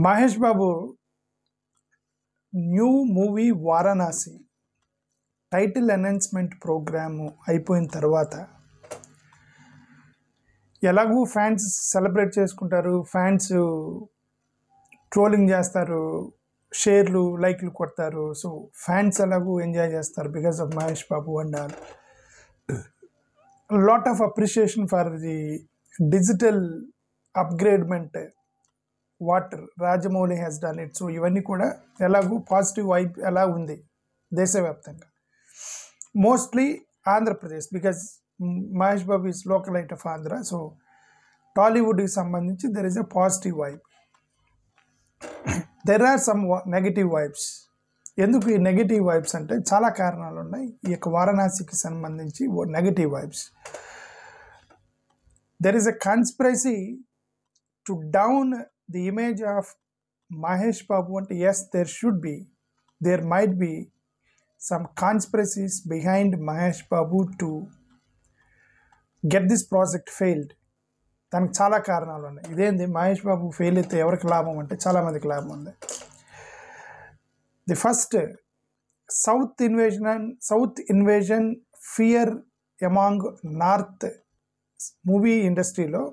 Mahesh Babu new movie Varanasi title announcement programme అయిపోయిన తర్వాత ఎలాగూ ఫ్యాన్స్ సెలబ్రేట్ చేసుకుంటారు, ఫ్యాన్స్ ట్రోలింగ్ చేస్తారు, షేర్లు లైక్లు కొడతారు. సో ఫ్యాన్స్ ఎలాగూ ఎంజాయ్ చేస్తారు because of Mahesh Babu and all. Lot of appreciation for the digital upgradement what Rajamouli has done it. So ఇవన్నీ కూడా ఎలాగూ పాజిటివ్ వైబ్ ఎలా ఉంది దేశవ్యాప్తంగా, mostly Andhra Pradesh because Mahesh Babu is localite of Andhra. So టాలీవుడ్కి సంబంధించి there is a positive vibe. There are some negative vibes. ఎందుకు ఈ నెగటివ్ వైబ్స్ అంటే చాలా కారణాలు ఉన్నాయి. ఈ యొక్క వారణాసికి సంబంధించి negative vibes. There is a conspiracy to down the image of Mahesh Babu ante yes there might be some conspiracies behind Mahesh Babu to get this project failed. దానికి చాలా కారణాలు ఉన్నాయి. ఇదేంది మహేష్ బాబు ఫెయిల్ అయితే ఎవరికి లాభం అంటే చాలా మందికి లాభం ఉంది. The first south invasion fear among north movie ఇండస్ట్రీలో,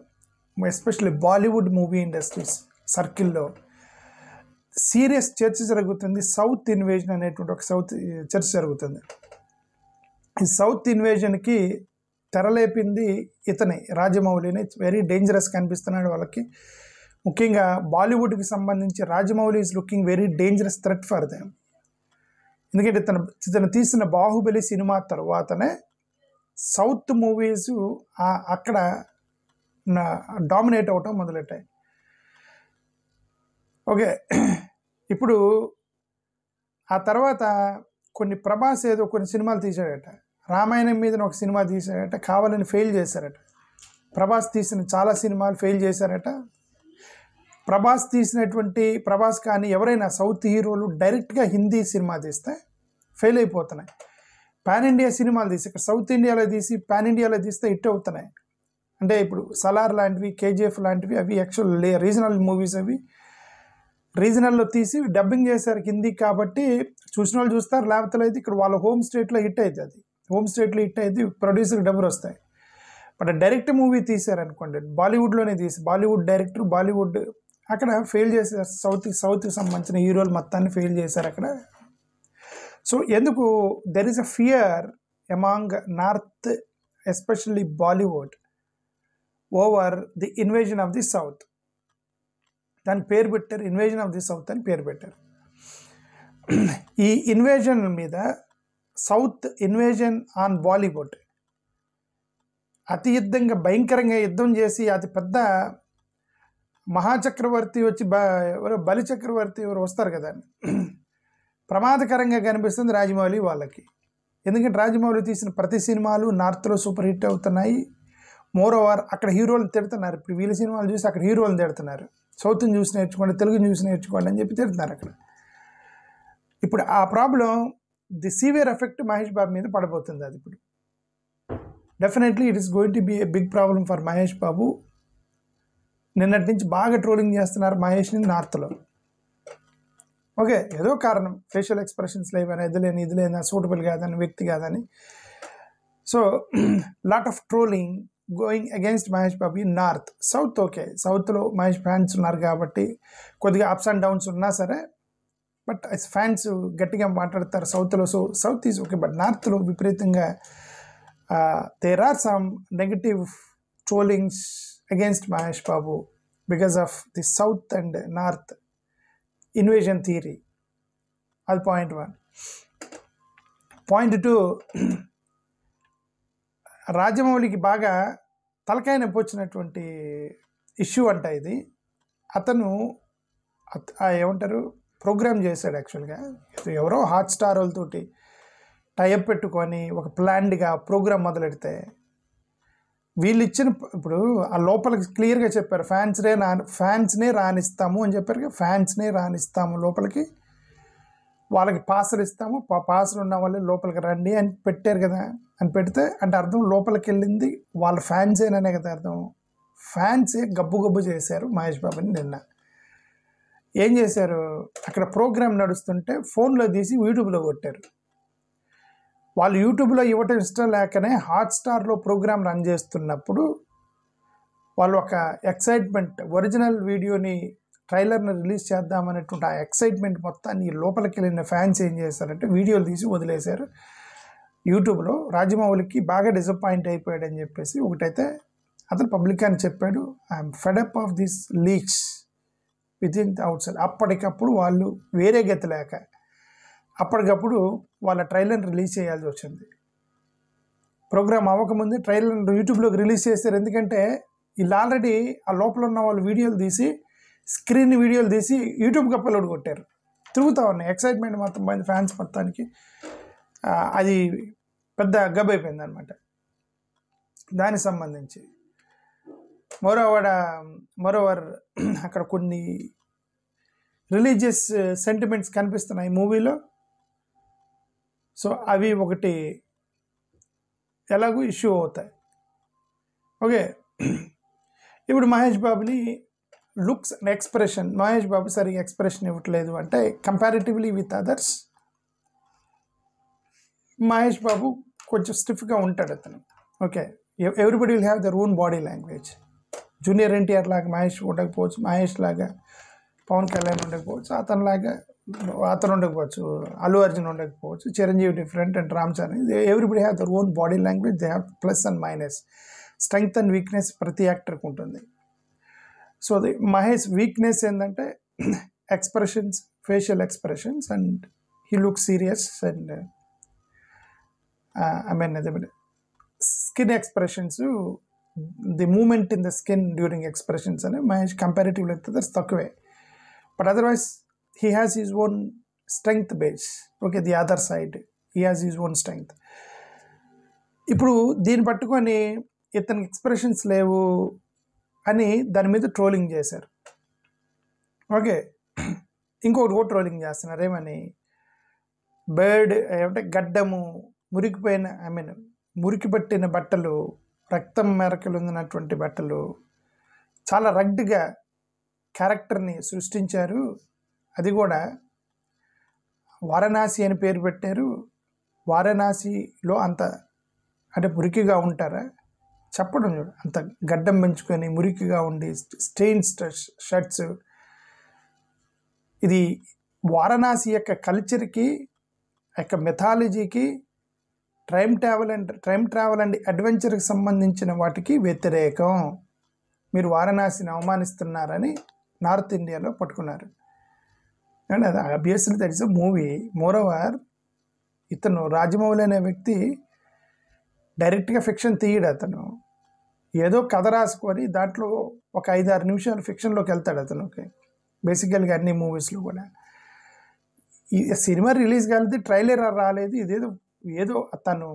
ఎస్పెషల్లీ బాలీవుడ్ మూవీ ఇండస్ట్రీస్ సర్కిల్లో సీరియస్ చర్చ జరుగుతుంది. సౌత్ ఇన్వేజన్ అనేటువంటి ఒక చర్చ జరుగుతుంది. ఈ సౌత్ ఇన్వేజన్కి తెరలేపింది ఇతనే, రాజమౌళిని. వెరీ డేంజరస్ కనిపిస్తున్నాడు వాళ్ళకి. ముఖ్యంగా బాలీవుడ్కి సంబంధించి Rajamouli is looking very dangerous threat for them. ఎందుకంటే ఇతను తీసిన బాహుబలి సినిమా తర్వాతనే సౌత్ మూవీస్ అక్కడ డామినేట్ అవటం మొదలెట్టాయి. ఓకే, ఇప్పుడు ఆ తర్వాత ప్రభాస్ ఏదో కొన్ని సినిమాలు తీశాడట. రామాయణం మీద ఒక సినిమా తీశాడట, కావాలని ఫెయిల్ చేశారట. ప్రభాస్ తీసిన చాలా సినిమాలు ఫెయిల్ చేశారట. ప్రభాస్ కానీ ఎవరైనా సౌత్ హీరోలు డైరెక్ట్గా హిందీ సినిమా తీస్తే ఫెయిల్ అయిపోతున్నాయి. పాన్ ఇండియా సినిమాలు తీసి ఇక్కడ సౌత్ ఇండియాలో తీసి పాన్ ఇండియాలో తీస్తే హిట్ అవుతున్నాయి. అంటే ఇప్పుడు సలార్ లాంటివి, కేజీఎఫ్ లాంటివి అవి యాక్చువల్ రీజనల్ మూవీస్. అవి రీజనల్లో తీసి డబ్బింగ్ చేశారు హిందీ కాబట్టి చూసిన వాళ్ళు చూస్తారు, లేకపోతే అయితే ఇక్కడ వాళ్ళ హోమ్ స్టేట్లో హిట్ అవుతుంది. అది హోమ్ స్టేట్లో హిట్ అయితే ప్రొడ్యూసర్కి డబ్బులు వస్తాయి. బట్ డైరెక్ట్ మూవీ తీశారనుకోండి, బాలీవుడ్లోనే తీసి బాలీవుడ్ డైరెక్టర్ బాలీవుడ్ అక్కడ ఫెయిల్ చేశారు. సౌత్కి సంబంధించిన హీరోలు మొత్తాన్ని ఫెయిల్ చేశారు అక్కడ. సో ఎందుకు there is a fear among north especially Bollywood over the invasion of the south. దాని పేరు పెట్టారు, ఇన్వేజన్ ఆఫ్ ది సౌత్ అని పేరు పెట్టారు. ఈ ఇన్వేజన్ మీద, సౌత్ ఇన్వేజన్ ఆన్ బాలీవుడ్ అతి భయంకరంగా యుద్ధం చేసి అతి పెద్ద మహాచక్రవర్తి వచ్చి బలి చక్రవర్తి ఎవరు వస్తారు కదా, ప్రమాదకరంగా కనిపిస్తుంది రాజమౌళి వాళ్ళకి. ఎందుకంటే రాజమౌళి తీసిన ప్రతి సినిమాలు నార్త్లో సూపర్ హిట్ అవుతున్నాయి. మోర్ ఓవర్ అక్కడ హీరోలు తిడుతున్నారు. ఇప్పుడు వీళ్ళ సినిమాలు చూసి అక్కడ హీరోలు తిడుతున్నారు. సౌత్ని చూసి నేర్చుకోండి, తెలుగుని చూసి నేర్చుకోండి అని చెప్పి తిడుతున్నారు అక్కడ. ఇప్పుడు ఆ problem, the severe effect Mahesh Babu మీద పడబోతుంది. అది ఇప్పుడు definitely it is going to be a big problem for Mahesh Babu. నిన్నటి నుంచి బాగా ట్రోలింగ్ చేస్తున్నారు మహేష్ని నార్త్లో. ఓకే, ఏదో కారణం, ఫేషియల్ ఎక్స్ప్రెషన్స్ లేవని, ఇది లేని సూటబుల్ కాదని, వ్యక్తి కాదని. So lot of trolling going against Mahesh Babu in north. South okay, సౌత్లో మహేష్ ఫ్యాన్స్ ఉన్నారు కాబట్టి కొద్దిగా అప్స్ అండ్ డౌన్స్ ఉన్నా సరే, బట్ ఫ్యాన్స్ గట్టిగా మాట్లాడతారు సౌత్లో. So south is okay, but నార్త్లో విపరీతంగా there are some negative trollings against Mahesh Babu because of the south and north invasion theory. అది పాయింట్ 1. పాయింట్ 2, రాజమౌళికి బాగా తలకాయ నొప్పి వచ్చినటువంటి ఇష్యూ అంట ఇది. అతను ఏమంటారు ప్రోగ్రామ్ చేశాడు యాక్చువల్గా. ఎవరో హాట్స్టార్ వాళ్ళతోటి టైఅప్ పెట్టుకొని ఒక ప్లాన్డ్గా ప్రోగ్రామ్ మొదలెడితే వీళ్ళు ఇప్పుడు ఆ లోపలికి క్లియర్గా చెప్పారు, ఫ్యాన్స్నే రానిస్తాము అని చెప్పారు. ఫ్యాన్స్నే రానిస్తాము లోపలికి, వాళ్ళకి పాసులు ఇస్తాము, పాసులు ఉన్న వాళ్ళు లోపలికి రండి అని పెట్టారు కదా. అని పెడితే అంటే అర్థం లోపలికి వెళ్ళింది వాళ్ళ ఫ్యాన్సేననే కదా అర్థం. ఫ్యాన్సే గబ్బు చేశారు మహేష్ బాబుని నిన్న. ఏం చేశారు, అక్కడ ప్రోగ్రామ్ నడుస్తుంటే ఫోన్లో తీసి యూట్యూబ్లో కొట్టారు. వాళ్ళు యూట్యూబ్లో ఇవ్వటం ఇష్టం లేకనే హాట్స్టార్లో ప్రోగ్రామ్ రన్ చేస్తున్నప్పుడు వాళ్ళు ఒక ఎక్సైట్మెంట్, ఒరిజినల్ వీడియోని ట్రైలర్ని రిలీజ్ చేద్దామనేటువంటి ఆ ఎక్సైట్మెంట్ మొత్తాన్ని లోపలికి వెళ్ళిన ఫ్యాన్స్ ఏం చేశారంటే వీడియోలు తీసి వదిలేశారు యూట్యూబ్లో. రాజమౌళికి బాగా డిసప్పాయింట్ అయిపోయాడని చెప్పేసి ఒకటైతే అతను పబ్లిక్ అని చెప్పాడు, I'm fed up of this leaks with in out side. అప్పటికప్పుడు వాళ్ళు వేరే గతి లేక అప్పటికప్పుడు వాళ్ళ ట్రైలర్ని రిలీజ్ చేయాల్సి వచ్చింది. ప్రోగ్రామ్ అవ్వకముందే ట్రైలర్ యూట్యూబ్లోకి రిలీజ్ చేశారు. ఎందుకంటే వీళ్ళు ఆల్రెడీ ఆ లోపల ఉన్న వాళ్ళు వీడియోలు తీసి స్క్రీన్ వీడియోలు తీసి యూట్యూబ్కి అప్లోడ్ కొట్టారు. తిరుగుతూ ఉన్నాయి ఎక్సైట్మెంట్ మొత్తం పోయింది ఫ్యాన్స్ మొత్తానికి. అది పెద్ద గబ్బైపోయింది అనమాట. దానికి సంబంధించి మోరోవర్ అక్కడ కొన్ని రిలీజియస్ సెంటిమెంట్స్ కనిపిస్తున్నాయి మూవీలో. సో అవి ఒకటి ఎలాగూ ఇష్యూ అవుతాయి. ఓకే, ఇప్పుడు మహేష్ బాబుని looks and expression, Mahesh Babu సరిగా ఎక్స్ప్రెషన్ ఇవ్వట్లేదు అంటే comparatively with others Mahesh Babu కొంచెం స్టిఫ్గా ఉంటాడు అతను. Okay, everybody will have their own body language. Junior NTR లాగా మహేష్ ఉండకపోవచ్చు, మహేష్ లాగా పవన్ కళ్యాణ్ ఉండకపోవచ్చు, అతను ఉండకపోవచ్చు, అల్లు అర్జున్ ఉండకపోవచ్చు, Chiranjeevi different and Ram Charan. Everybody have their own body language, they have plus and minus, strength and weakness ప్రతి యాక్టర్కి ఉంటుంది. సో మహేష్ వీక్నెస్ ఏంటంటే expressions, facial expressions, and he look serious and skin expressions, the moment in the skin during expressions అని Mahesh comparatively others తక్కువే. But otherwise he has his own strength base. Okay, the other side he has his own strength. ఇప్పుడు దీన్ని పట్టుకొని ఇతనికి expressions లేవు అని దాని మీద ట్రోలింగ్ చేశారు. ఓకే, ఇంకొకటి కూడా ట్రోలింగ్ చేస్తున్నారు. ఏమని, బర్డ్ ఏమంటే గడ్డము, మురికిపోయిన మురికి పట్టిన బట్టలు, రక్తం మెరకలు ఉన్నటువంటి బట్టలు, చాలా రగ్డ్గా క్యారెక్టర్ని సృష్టించారు. అది కూడా వారణాసి అని పేరు పెట్టారు. వారణాసిలో అంత అంటే మురికిగా ఉంటారా చెప్పడం చూడు, అంత గడ్డం పెంచుకొని మురికిగా ఉండి స్టెయిన్స్ షర్ట్స్. ఇది వారణాసి యొక్క కల్చర్కి, యొక్క మెథాలజీకి, టైమ్ ట్రావెల్ అండ్ అడ్వెంచర్కి సంబంధించిన వాటికి వ్యతిరేకం. మీరు వారణాసిని అవమానిస్తున్నారని నార్త్ ఇండియాలో పట్టుకున్నారు. అండ్ అది obviously that is a movie. Moreover ఇతను రాజమౌళి అనే వ్యక్తి డైరెక్ట్గా ఫిక్షన్ తీయడు. అతను ఏదో కథ రాసుకొని దాంట్లో ఒక 5-6 నిమిషాలు ఫిక్షన్లోకి వెళ్తాడు అతను. ఓకే, బేసికల్గా అన్ని మూవీస్లో కూడా ఈ సినిమా రిలీజ్ కాలేదు, ట్రైలర్ రాలేదు, ఏదో తను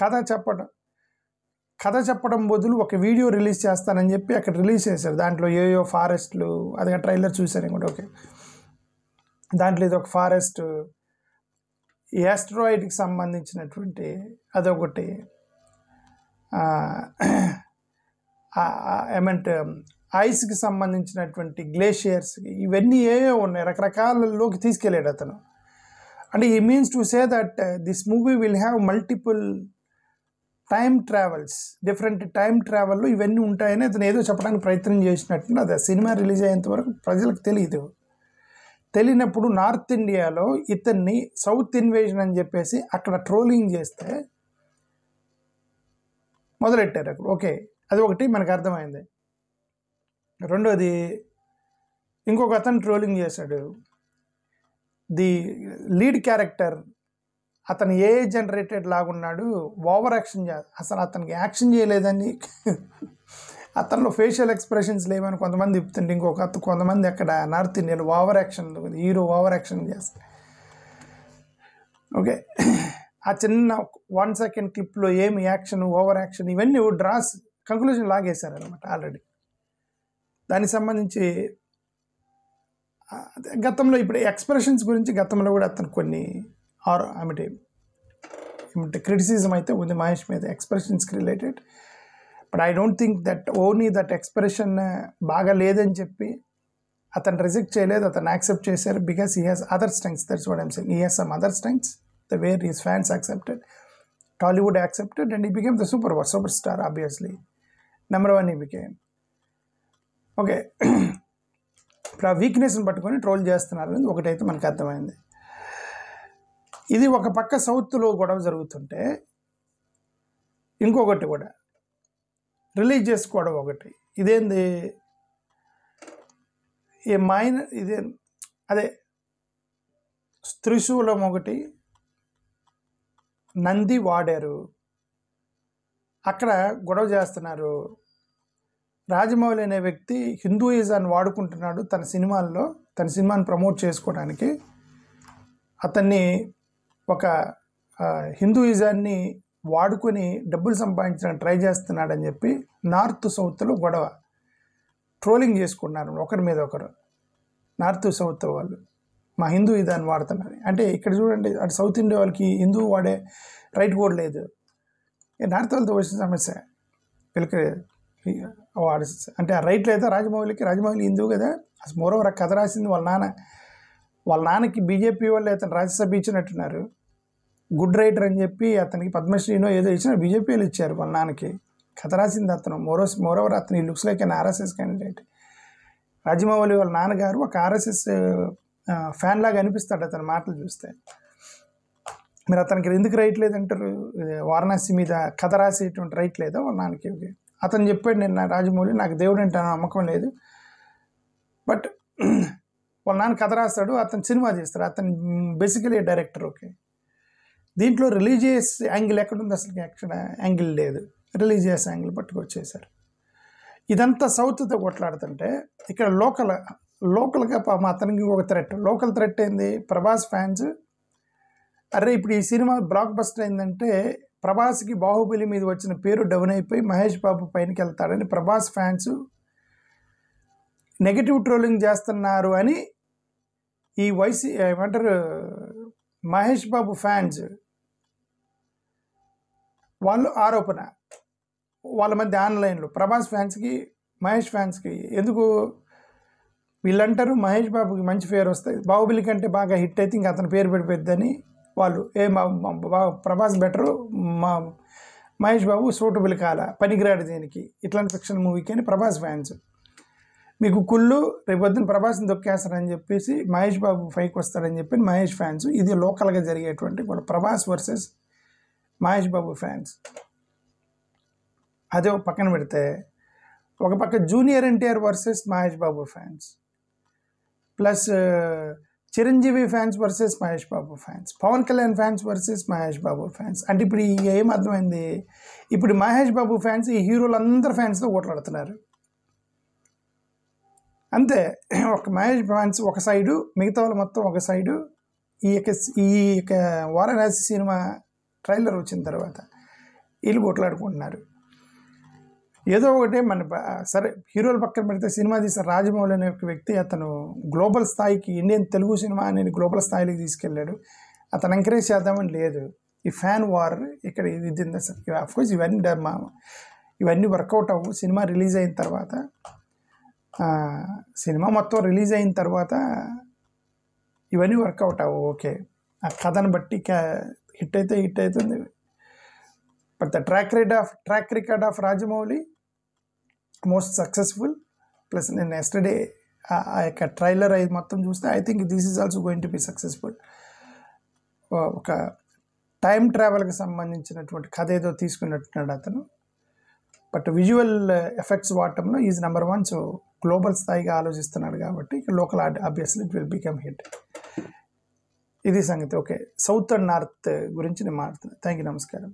కథ చెప్పడం బదులు ఒక వీడియో రిలీజ్ చేస్తానని చెప్పి అక్కడ రిలీజ్ చేశారు. దాంట్లో ఏయో ఫారెస్ట్లు, అది ట్రైలర్ చూశారు కూడా. ఓకే, దాంట్లో ఇది ఒక ఫారెస్ట్, యాస్ట్రాయిడ్కి సంబంధించినటువంటి అదొకటి, ఏమంటే ఐస్కి సంబంధించినటువంటి గ్లేషియర్స్, ఇవన్నీ ఏవో ఉన్నాయి, రకరకాలలోకి తీసుకెళ్ళాడు అతను. అంటే ఈ means to say that this movie will have multiple time travels, different time ట్రావెల్లో ఇవన్నీ ఉంటాయని అతను ఏదో చెప్పడానికి ప్రయత్నం చేసినట్టు. అది సినిమా రిలీజ్ అయ్యేంత వరకు ప్రజలకు తెలియనప్పుడు నార్త్ ఇండియాలో ఇతన్ని సౌత్ ఇన్వేజన్ అని చెప్పేసి అక్కడ ట్రోలింగ్ చేస్తే మొదలెట్టారు అక్కడ. ఓకే, అది ఒకటి మనకు అర్థమైంది. రెండోది, ఇంకొక అతను ట్రోలింగ్ చేశాడు. ది లీడ్ క్యారెక్టర్ అతను ఏ జనరేటెడ్ లాగున్నాడు, ఓవర్ యాక్షన్ అసలు అతనికి యాక్షన్ చేయలేదని, అతనిలో ఫేషియల్ ఎక్స్ప్రెషన్స్ లేవని కొంతమంది చెప్తుంటే, కొంతమంది అక్కడ నార్త్ ఇండియాలో over action, hero over action చేస్తారు. ఓకే, ఆ చిన్న 1 సెకండ్ క్లిప్లో ఏమి యాక్షన్, ఓవర్ యాక్షన్, ఇవన్నీ డ్రాస్ కంక్లూజన్ లాగేశారు అనమాట ఆల్రెడీ. దానికి సంబంధించి గతంలో ఇప్పుడు ఎక్స్ప్రెషన్స్ గురించి గతంలో కూడా అతను కొన్ని ఏమంటే క్రిటిసిజం అయితే ఉంది మహేష్ మీద ఎక్స్ప్రెషన్స్కి related. But I don't think that only that expression బాగా లేదని చెప్పి అతను రిజెక్ట్ చేయలేదు, అతను యాక్సెప్ట్ చేశారు. Because he has other strengths, that's what I'm saying. He has some other strengths the where his fans accepted, Tollywood accepted, and he became the super star. Obviously number 1 he became. Okay, ఇప్పుడు ఆ వీక్నెస్ని పట్టుకొని troll చేస్తున్నారు అనేది ఒకటైతే మనకు అర్థమైంది. ఇది ఒక పక్క సౌత్లో గొడవ జరుగుతుంటే, ఇంకొకటి కూడా రిలీజియస్ గొడవ ఒకటి. ఇదేంది, ఈ మైనర్ ఇదే అదే త్రిశూలం ఒకటి నంది వాడారు, అక్కడ గొడవ చేస్తున్నారు. రాజమౌళి అనే వ్యక్తి హిందూయిజాన్ని వాడుకుంటున్నాడు తన సినిమాల్లో, తన సినిమాని ప్రమోట్ చేసుకోవడానికి. అతన్ని ఒక హిందూయిజాన్ని వాడుకొని డబ్బులు సంపాదించడానికి ట్రై చేస్తున్నాడని చెప్పి నార్త్ సౌత్లో గొడవ, ట్రోలింగ్ చేసుకున్నారు ఒకరి మీద ఒకరు. నార్త్ సౌత్ వాళ్ళు మా హిందూయిజాన్ని వాడుతున్నారు అంటే, ఇక్కడ చూడండి, అటు సౌత్ ఇండియా వాళ్ళకి హిందూ వాడే రైట్ కూడా లేదు. నార్త్ వాళ్ళతో వచ్చిన సమస్య వీళ్ళకి వాడు అంటే ఆ రైట్ లేదా రాజమౌళికి. రాజమౌళి హిందూ కదా, అసలు మోరోవర్ ఆ కథ రాసింది వాళ్ళ నాన్నకి బీజేపీ వాళ్ళు అతను రాజ్యసభ ఇచ్చినట్టున్నారు. గుడ్ రైటర్ అని చెప్పి అతనికి పద్మశ్రీనో ఏదో ఇచ్చిన బీజేపీలు ఇచ్చారు వాళ్ళ నాన్నకి. కథ రాసింది అతను. మోరోవర్ అతను ఈ looks like an RSS candidate. Rajamouli వాళ్ళ నాన్నగారు ఒక ఆర్ఎస్ఎస్ ఫ్యాన్ లాగా అనిపిస్తాడు అతని మాటలు చూస్తే. మీరు అతనికి ఎందుకు రైట్ లేదంటారు? వారణాసి మీద కథ రాసేటువంటి రైట్ లేదా వాళ్ళ నాన్నకి? అతను చెప్పాడు, నిన్న రాజమౌళి నాకు దేవుడు అంటే నమ్మకం లేదు, బట్ వాళ్ళ నాన్న కథ రాస్తాడు, అతను సినిమా చేస్తాడు, అతను బేసికలీ డైరెక్టర్. ఓకే, దీంట్లో రిలీజియస్ యాంగిల్ ఎక్కడుంది? అసలు యాంగిల్ లేదు, రిలీజియస్ యాంగిల్ పట్టుకొచ్చేసారు. ఇదంతా సౌత్తో కొట్లాడుతుంటే ఇక్కడ లోకల్గా పాపం అతనికి ఒక థ్రెట్. లోకల్ థ్రెట్ ఏంది? ప్రభాస్ ఫ్యాన్స్. అరే ఇప్పుడు ఈ సినిమా బ్లాక్ బస్టర్ అయిందంటే ప్రభాస్కి బాహుబలి మీద వచ్చిన పేరు డౌన్ అయిపోయి మహేష్ బాబు పైనకి వెళ్తాడని ప్రభాస్ ఫ్యాన్స్ నెగటివ్ ట్రోలింగ్ చేస్తున్నారు అని ఈ ఏమంటారు మహేష్ బాబు ఫ్యాన్స్ వాళ్ళు ఆరోపణ. వాళ్ళ మధ్య ఆన్లైన్లో ప్రభాస్ ఫ్యాన్స్కి మహేష్ ఫ్యాన్స్కి ఎందుకు వీళ్ళంటారు మహేష్ బాబుకి మంచి పేరు వస్తుంది, బాహుబలి కంటే బాగా హిట్ అయితే ఇంకా అతని పేరు పెడిపోద్దని వాళ్ళు. ప్రభాస్ బెటరు, మహేష్ బాబు సూటబుల్ కాల, పనికిరాడు దీనికి, ఇట్లాంటి ఫిక్షన్ మూవీకి అని ప్రభాస్ ఫ్యాన్స్. మీకు కుళ్ళు రేపొద్దున ప్రభాస్ని దొక్కేస్తారని చెప్పేసి మహేష్ బాబు ఫైకి వస్తాడని చెప్పి మహేష్ ఫ్యాన్స్. ఇది లోకల్గా జరిగేటువంటి కూడా ప్రభాస్ వర్సెస్ మహేష్ బాబు ఫ్యాన్స్. అదే పక్కన పెడితే ఒక పక్క junior NTR versus Mahesh Babu fans, plus Chiranjeevi fans versus Mahesh Babu fans, Pawan Kalyan fans versus Mahesh Babu fans. అంటే ఇప్పుడు ఏం అర్థమైంది? ఇప్పుడు మహేష్ బాబు ఫ్యాన్స్ ఈ హీరోలు అందరు ఫ్యాన్స్తో ఓట్లాడుతున్నారు అంతే. ఒక మహేష్ ఫ్యాన్స్ ఒక సైడు, మిగతా వాళ్ళు మొత్తం ఒక సైడు. ఈ యొక్క వారణాసి సినిమా ట్రైలర్ వచ్చిన తర్వాత వీళ్ళు కొట్లాడుకుంటున్నారు. ఏదో ఒకటే సరే హీరోల పక్కన పెడితే సినిమా తీసిన రాజమౌళి అనే ఒక వ్యక్తి అతను గ్లోబల్ స్థాయికి, ఇండియన్ తెలుగు సినిమా అనేది గ్లోబల్ స్థాయికి తీసుకెళ్ళాడు. అతను ఎంకరేజ్ చేద్దామని లేదు. ఈ ఫ్యాన్ వార్ ఇక్కడ ఇది అసలు అఫ్కోర్స్ ఇవన్నీ వర్కౌట్ అవ్వు. సినిమా రిలీజ్ అయిన తర్వాత, సినిమా మొత్తం రిలీజ్ అయిన తర్వాత ఇవన్నీ వర్కౌట్ అవ్వు. ఓకే, ఆ కథను బట్టి హిట్ అయితే హిట్ అవుతుంది. But the track record of Rajamouli most successful. Plus నేను ఎస్టర్డే ఆ యొక్క ట్రైలర్ అది మొత్తం చూస్తే I think this is also going to be successful. ఒక టైం ట్రావెల్కి సంబంధించినటువంటి కథ ఏదో తీసుకున్నట్టున్నాడు అతను. బట్ విజువల్ ఎఫెక్ట్స్ వాడటంలో ఈజ్ నెంబర్ 1. సో గ్లోబల్ స్థాయిగా ఆలోచిస్తున్నాడు కాబట్టి local obviously it will become hit. ఇది సంగతి. ఓకే, సౌత్ అండ్ నార్త్ గురించి నేను మాట్లాడుతున్నాను. థ్యాంక్ యూ, నమస్కారం.